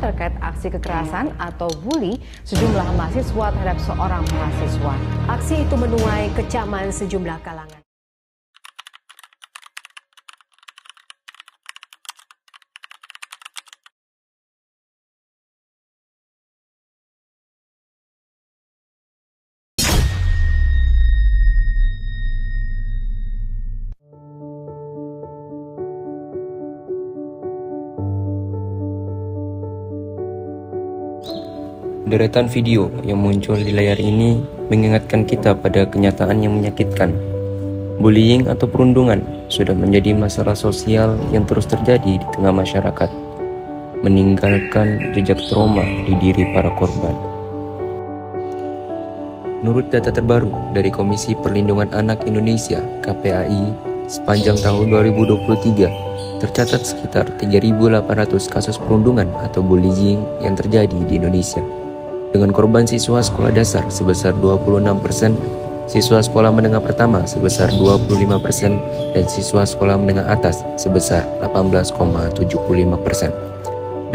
Terkait aksi kekerasan atau bully sejumlah mahasiswa terhadap seorang mahasiswa. Aksi itu menuai kecaman sejumlah kalangan. Deretan video yang muncul di layar ini mengingatkan kita pada kenyataan yang menyakitkan. Bullying atau perundungan sudah menjadi masalah sosial yang terus terjadi di tengah masyarakat, meninggalkan jejak trauma di diri para korban. Menurut data terbaru dari Komisi Perlindungan Anak Indonesia (KPAI), sepanjang tahun 2023 tercatat sekitar 3.800 kasus perundungan atau bullying yang terjadi di Indonesia, dengan korban siswa sekolah dasar sebesar 26%, siswa sekolah menengah pertama sebesar 25%, dan siswa sekolah menengah atas sebesar 18,75%.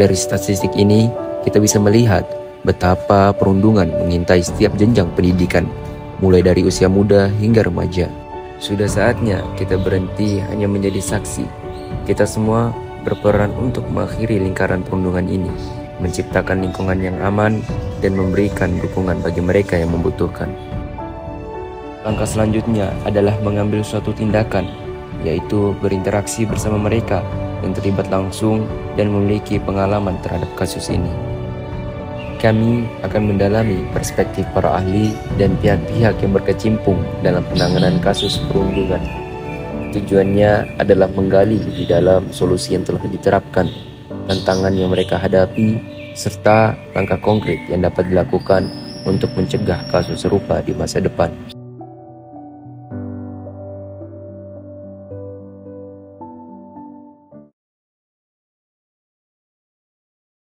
Dari statistik ini, kita bisa melihat betapa perundungan mengintai setiap jenjang pendidikan, mulai dari usia muda hingga remaja. Sudah saatnya kita berhenti hanya menjadi saksi. Kita semua berperan untuk mengakhiri lingkaran perundungan ini, menciptakan lingkungan yang aman, dan memberikan dukungan bagi mereka yang membutuhkan. Langkah selanjutnya adalah mengambil suatu tindakan, yaitu berinteraksi bersama mereka yang terlibat langsung dan memiliki pengalaman terhadap kasus ini. Kami akan mendalami perspektif para ahli dan pihak-pihak yang berkecimpung dalam penanganan kasus perundungan. Tujuannya adalah menggali di dalam solusi yang telah diterapkan, tantangan yang mereka hadapi, serta langkah konkret yang dapat dilakukan untuk mencegah kasus serupa di masa depan.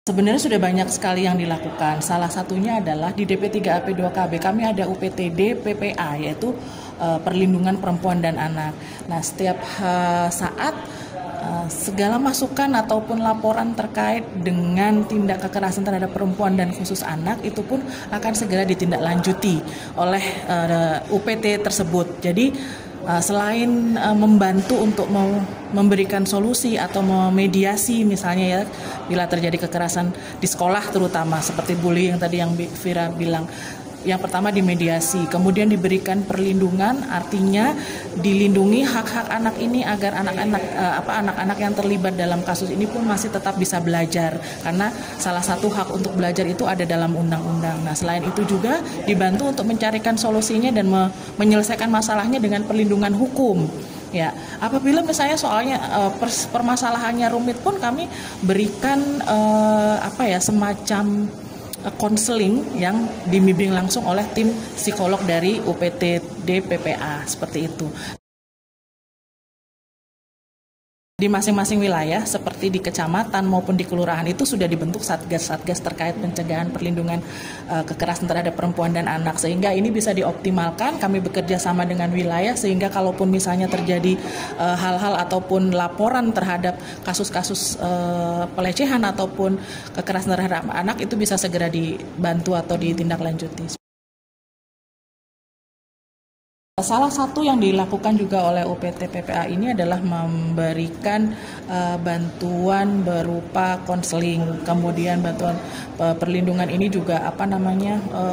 Sebenarnya sudah banyak sekali yang dilakukan. Salah satunya adalah di DP3AP2KB kami ada UPTD PPA, yaitu perlindungan perempuan dan anak. Nah, setiap saat segala masukan ataupun laporan terkait dengan tindak kekerasan terhadap perempuan dan khusus anak itu pun akan segera ditindaklanjuti oleh UPT tersebut. Jadi selain membantu untuk memberikan solusi atau memediasi misalnya ya bila terjadi kekerasan di sekolah terutama seperti bullying tadi yang Vira bilang. Yang pertama dimediasi, kemudian diberikan perlindungan, artinya dilindungi hak-hak anak ini agar anak-anak yang terlibat dalam kasus ini pun masih tetap bisa belajar, karena salah satu hak untuk belajar itu ada dalam undang-undang. Nah, selain itu juga dibantu untuk mencarikan solusinya dan menyelesaikan masalahnya dengan perlindungan hukum. Ya, apabila misalnya soalnya permasalahannya rumit pun kami berikan semacam konseling yang dibimbing langsung oleh tim psikolog dari UPTD PPA seperti itu. Di masing-masing wilayah seperti di kecamatan maupun di kelurahan itu sudah dibentuk satgas-satgas terkait pencegahan perlindungan kekerasan terhadap perempuan dan anak, sehingga ini bisa dioptimalkan. Kami bekerja sama dengan wilayah sehingga kalaupun misalnya terjadi hal-hal ataupun laporan terhadap kasus-kasus pelecehan ataupun kekerasan terhadap anak itu bisa segera dibantu atau ditindaklanjuti. Salah satu yang dilakukan juga oleh UPT PPA ini adalah memberikan bantuan berupa konseling, kemudian bantuan perlindungan ini juga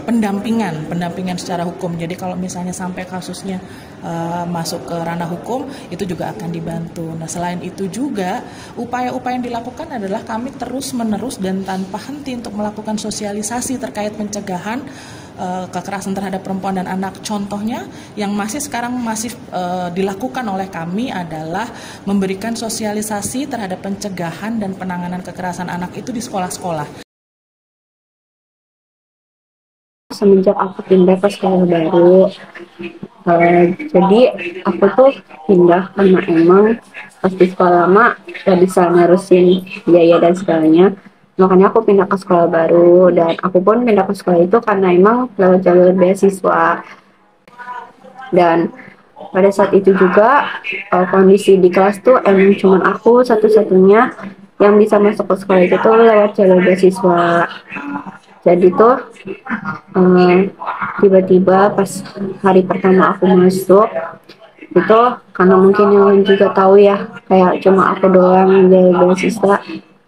pendampingan secara hukum. Jadi kalau misalnya sampai kasusnya masuk ke ranah hukum itu juga akan dibantu. Nah, selain itu juga upaya-upaya yang dilakukan adalah kami terus-menerus dan tanpa henti untuk melakukan sosialisasi terkait pencegahan kekerasan terhadap perempuan dan anak. Contohnya yang sekarang masih dilakukan oleh kami adalah memberikan sosialisasi terhadap pencegahan dan penanganan kekerasan anak itu di sekolah-sekolah. Semenjak aku pindah ke sekolah baru, jadi aku tuh pindah karena emang pas di sekolah lama gak bisa nerusin biaya dan segalanya. Makanya aku pindah ke sekolah baru, dan aku pun pindah ke sekolah itu karena emang lewat jalur beasiswa. Dan pada saat itu juga kondisi di kelas tuh emang cuma aku satu-satunya yang bisa masuk ke sekolah itu tuh lewat jalur beasiswa. Jadi tuh tiba-tiba pas hari pertama aku masuk itu, karena mungkin yang lain juga tahu ya, kayak cuma aku doang yang jalur beasiswa.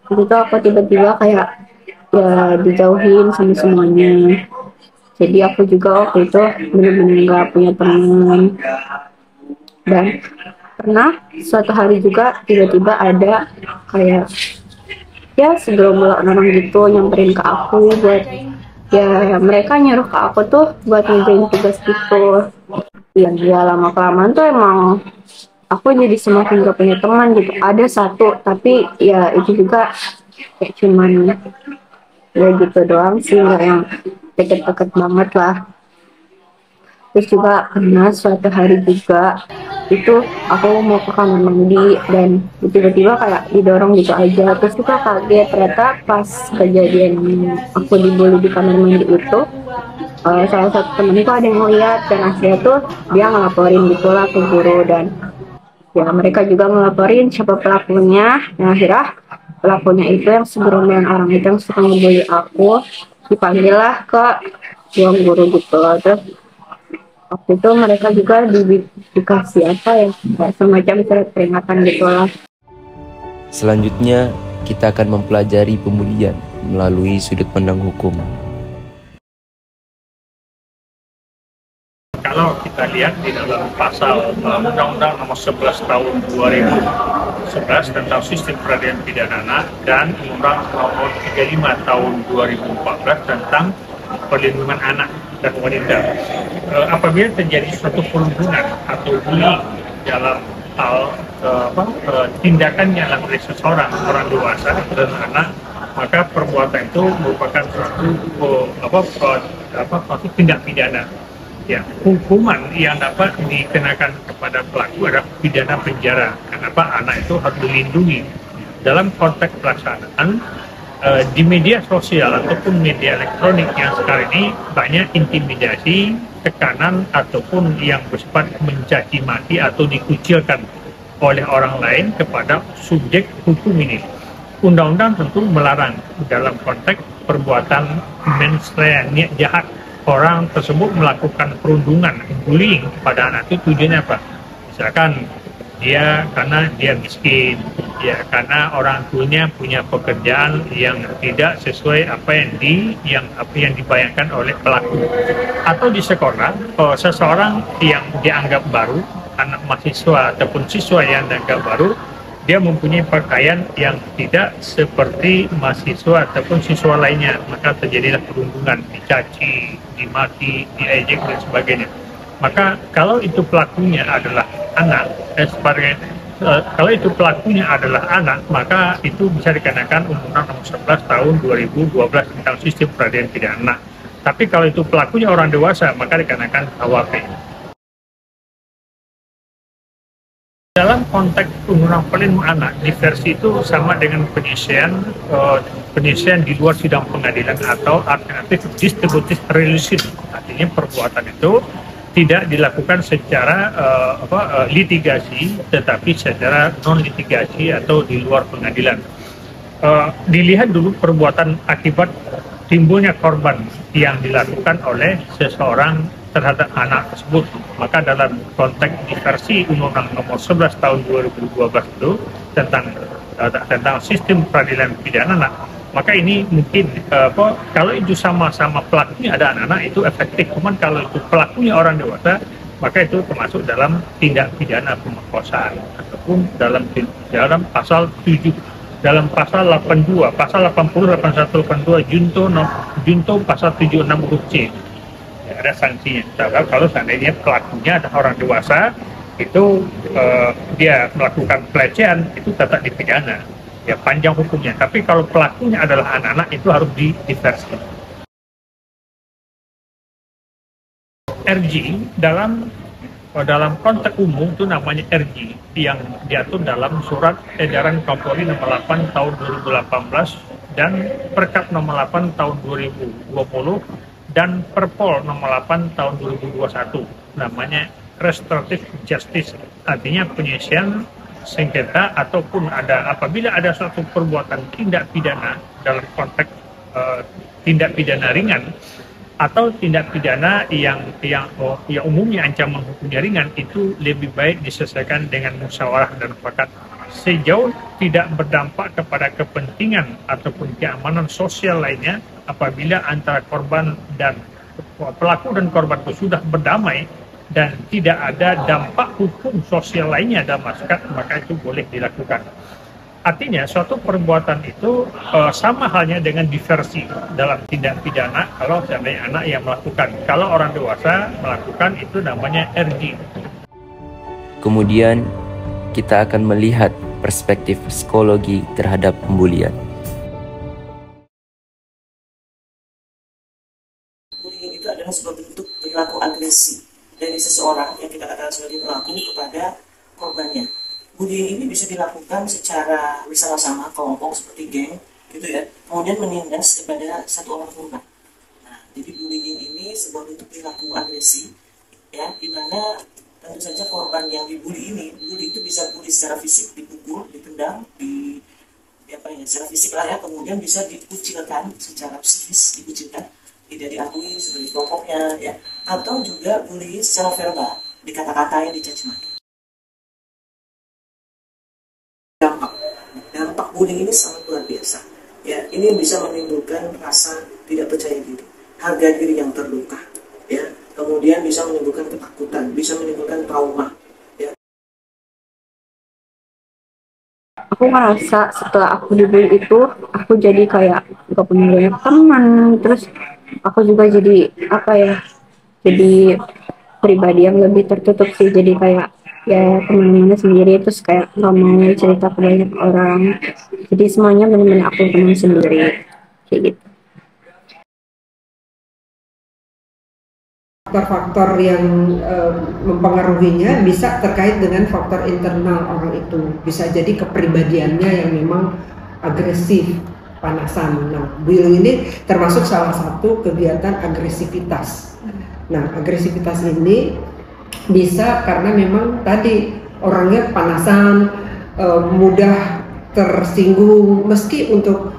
Itu tuh aku tiba-tiba kayak ya dijauhin sama semuanya. Jadi aku juga waktu itu bener-bener nggak punya teman. Dan pernah suatu hari juga tiba-tiba ada kayak ya segerombolan orang gitu nyamperin ke aku buat, ya mereka nyuruh ke aku tuh buat ngerjain tugas gitu. Ya lama kelamaan tuh emang aku jadi semakin gak punya teman gitu. Ada satu, tapi ya itu juga kayak cuman ya gitu doang sih, nggak yang deket-deket banget lah. Terus juga pernah suatu hari juga itu aku mau ke kamar mandi dan tiba-tiba kayak didorong gitu aja. Terus juga kaget, ternyata pas kejadian aku dibully di kamar mandi itu salah satu temenku ada yang ngeliat, dan akhirnya tuh dia ngelaporin gitulah ke guru, dan ya mereka juga ngelaporin siapa pelakunya. Dan akhirnya pelakunya itu yang segerombolan orang itu yang suka ngebully aku dipanggil lah ke ruang guru gitu loh. Terus waktu itu mereka juga dikasih apa ya, kayak semacam surat peringatan gitu lah. Selanjutnya, kita akan mempelajari pembulian melalui sudut pandang hukum. Kalau kita lihat di dalam pasal Undang-Undang Nomor 11 Tahun 2011 tentang Sistem Peradilan Pidana Anak dan Undang-Undang Nomor 35 Tahun 2014 tentang Perlindungan Anak dan Wanita, apabila terjadi suatu perundungan atau bullying dalam hal tindakan yang dilakukan oleh seseorang, orang dewasa dan anak, maka perbuatan itu merupakan suatu tindak pidana. Ya, hukuman yang dapat dikenakan kepada pelaku adalah pidana penjara. Kenapa? Anak itu harus dilindungi. Dalam konteks pelaksanaan di media sosial ataupun media elektronik yang sekarang ini banyak intimidasi, tekanan ataupun yang bersifat mencaci maki atau dikucilkan oleh orang lain kepada subjek hukum ini. Undang-undang tentu melarang dalam konteks perbuatan mensrea, niat jahat orang tersebut melakukan perundungan, bullying pada anak itu. Tujuannya apa? Misalkan dia karena dia miskin, ya karena orang tuanya punya pekerjaan yang tidak sesuai apa yang dibayangkan oleh pelaku, atau di sekolah seseorang yang dianggap baru, anak mahasiswa ataupun siswa yang dianggap baru, dia mempunyai pakaian yang tidak seperti mahasiswa ataupun siswa lainnya, maka terjadilah perundungan, dicaci, dimaki, diejek dan sebagainya. Maka kalau itu pelakunya adalah anak, kalau itu pelakunya adalah anak, maka itu bisa dikenakan Undang-Undang Nomor 11 Tahun 2012 tentang Sistem Peradilan Pidana Anak. Tapi kalau itu pelakunya orang dewasa, maka dikenakan KUHP. Dalam konteks undang-undang perlindungan anak, diversi itu sama dengan penyelesaian di luar sidang pengadilan atau alternatif distributif religius. Artinya perbuatan itu tidak dilakukan secara litigasi, tetapi secara non litigasi atau di luar pengadilan. Dilihat dulu perbuatan akibat timbulnya korban yang dilakukan oleh seseorang terhadap anak tersebut. Maka dalam konteks diversi Undang-Undang Nomor 11 Tahun 2012 itu tentang sistem peradilan pidana anak, maka ini mungkin kalau itu sama-sama pelakunya ada anak-anak itu efektif. Cuman kalau itu pelakunya orang dewasa, maka itu termasuk dalam tindak pidana pemerkosaan ataupun dalam pasal 7, dalam pasal 82, pasal 80, 81, 82 junto pasal 76 huruf C. Ada sanksinya. Kalau seandainya pelakunya adalah orang dewasa, itu dia melakukan pelecehan, itu tetap dipidana, ya panjang hukumnya. Tapi kalau pelakunya adalah anak-anak, itu harus diversi. RG dalam konteks umum itu namanya RG yang diatur dalam Surat Edaran Kapolri Nomor 8 Tahun 2018 dan Perkap Nomor 8 Tahun 2020 dan Perpol Nomor 8 Tahun 2021, namanya restoratif justice, artinya penyelesaian sengketa ataupun apabila ada suatu perbuatan tindak pidana dalam konteks tindak pidana ringan atau tindak pidana yang umumnya ancaman hukumnya ringan, itu lebih baik diselesaikan dengan musyawarah dan mufakat sejauh tidak berdampak kepada kepentingan ataupun keamanan sosial lainnya. Apabila antara korban dan pelaku dan korban itu sudah berdamai dan tidak ada dampak hukum sosial lainnya dalam masyarakat, maka itu boleh dilakukan. Artinya suatu perbuatan itu sama halnya dengan diversi dalam tindak pidana kalau seandainya anak yang melakukan. Kalau orang dewasa melakukan itu namanya RG. Kemudian kita akan melihat perspektif psikologi terhadap pembulian. Bullying itu adalah sebuah bentuk perilaku agresi dari seseorang yang kita katakan sebagai pelaku kepada korbannya. Bullying ini bisa dilakukan secara bersama-sama kelompok seperti geng gitu ya, kemudian menindas kepada satu orang korban. Nah, jadi bullying ini sebuah bentuk perilaku agresi ya, di mana tentu saja korban yang dibully itu bisa bully secara fisik, dipukul, ditendang, secara fisik lah ya, kemudian bisa dikucilkan secara psikis, dikucilkan, tidak diakui sebagai kelompoknya ya, atau juga bullying secara verbal, dikata-katain, dicaci maki. Dampak bullying ini sangat luar biasa ya, ini bisa menimbulkan rasa tidak percaya diri, harga diri yang terluka ya, kemudian bisa menimbulkan ketakutan, bisa menimbulkan trauma ya. Aku ngerasa setelah aku dibully itu aku jadi kayak gak punya banyak teman, terus aku juga jadi jadi pribadi yang lebih tertutup sih, jadi kayak ya kemana-mana sendiri, terus kayak nggak mau cerita ke banyak orang, jadi semuanya benar-benar aku teman sendiri kayak gitu. Faktor-faktor yang mempengaruhinya bisa terkait dengan faktor internal orang itu, bisa jadi kepribadiannya yang memang agresif, panasan. Nah, bullying ini termasuk salah satu kegiatan agresivitas. Nah, agresivitas ini bisa karena memang tadi orangnya panasan, mudah tersinggung meski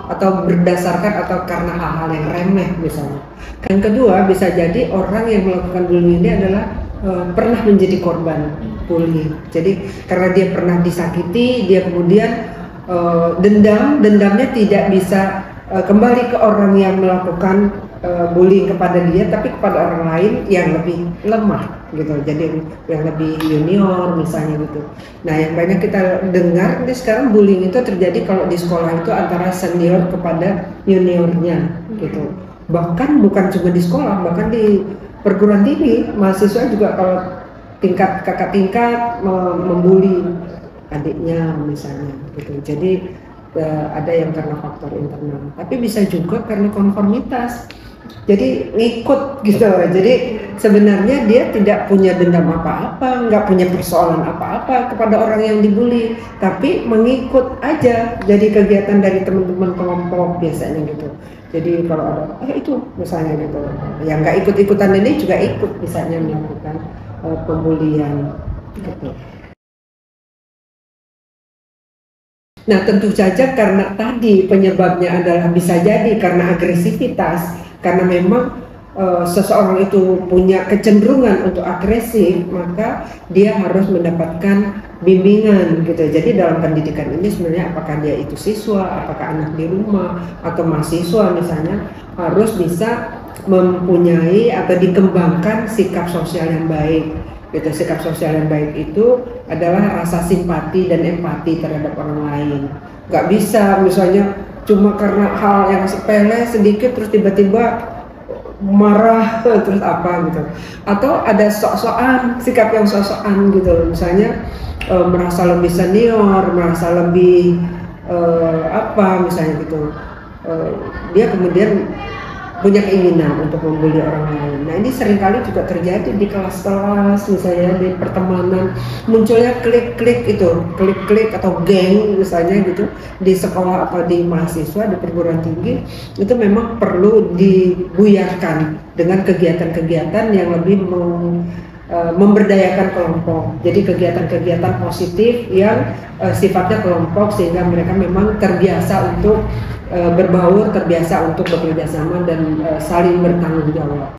atau berdasarkan atau karena hal-hal yang remeh misalnya. Yang kedua, bisa jadi orang yang melakukan bullying ini adalah pernah menjadi korban bullying. Jadi karena dia pernah disakiti, dia kemudian dendamnya tidak bisa kembali ke orang yang melakukan bullying kepada dia, tapi kepada orang lain yang lebih lemah gitu, jadi yang lebih junior misalnya gitu. Nah, yang banyak kita dengar ini sekarang bullying itu terjadi kalau di sekolah itu antara senior kepada juniornya gitu. Bahkan bukan cuma di sekolah, bahkan di perguruan tinggi mahasiswa juga kalau kakak tingkat membuli adiknya misalnya gitu. Jadi ada yang karena faktor internal, tapi bisa juga karena konformitas. Jadi ngikut gitu. Jadi sebenarnya dia tidak punya dendam apa-apa, nggak punya persoalan apa-apa kepada orang yang dibully, tapi mengikut aja. Jadi kegiatan dari teman-teman kelompok biasanya gitu. Jadi kalau ada itu misalnya gitu, yang nggak ikut-ikutan ini juga ikut misalnya melakukan pembulian gitu. Nah, tentu saja karena tadi penyebabnya adalah bisa jadi karena agresivitas, karena memang seseorang itu punya kecenderungan untuk agresif, maka dia harus mendapatkan bimbingan gitu. Jadi dalam pendidikan ini sebenarnya apakah dia itu siswa, apakah anak di rumah atau mahasiswa misalnya, harus bisa mempunyai atau dikembangkan sikap sosial yang baik. Gitu. Sikap sosial yang baik itu adalah rasa simpati dan empati terhadap orang lain. Gak bisa misalnya cuma karena hal yang sepele sedikit terus tiba-tiba marah terus apa gitu. Atau ada sok-sokan, sikap yang sok-sokan gitu. Misalnya merasa lebih senior, merasa lebih misalnya gitu. Dia kemudian punya keinginan untuk membuli orang lain. Nah, ini seringkali juga terjadi di kelas-kelas, misalnya di pertemanan, munculnya klik-klik atau geng misalnya gitu di sekolah atau di mahasiswa, di perguruan tinggi. Itu memang perlu dibuyarkan dengan kegiatan-kegiatan yang lebih memberdayakan kelompok. Jadi kegiatan-kegiatan positif yang sifatnya kelompok sehingga mereka memang terbiasa untuk berbaur, terbiasa untuk bekerja sama dan saling bertanggung jawab.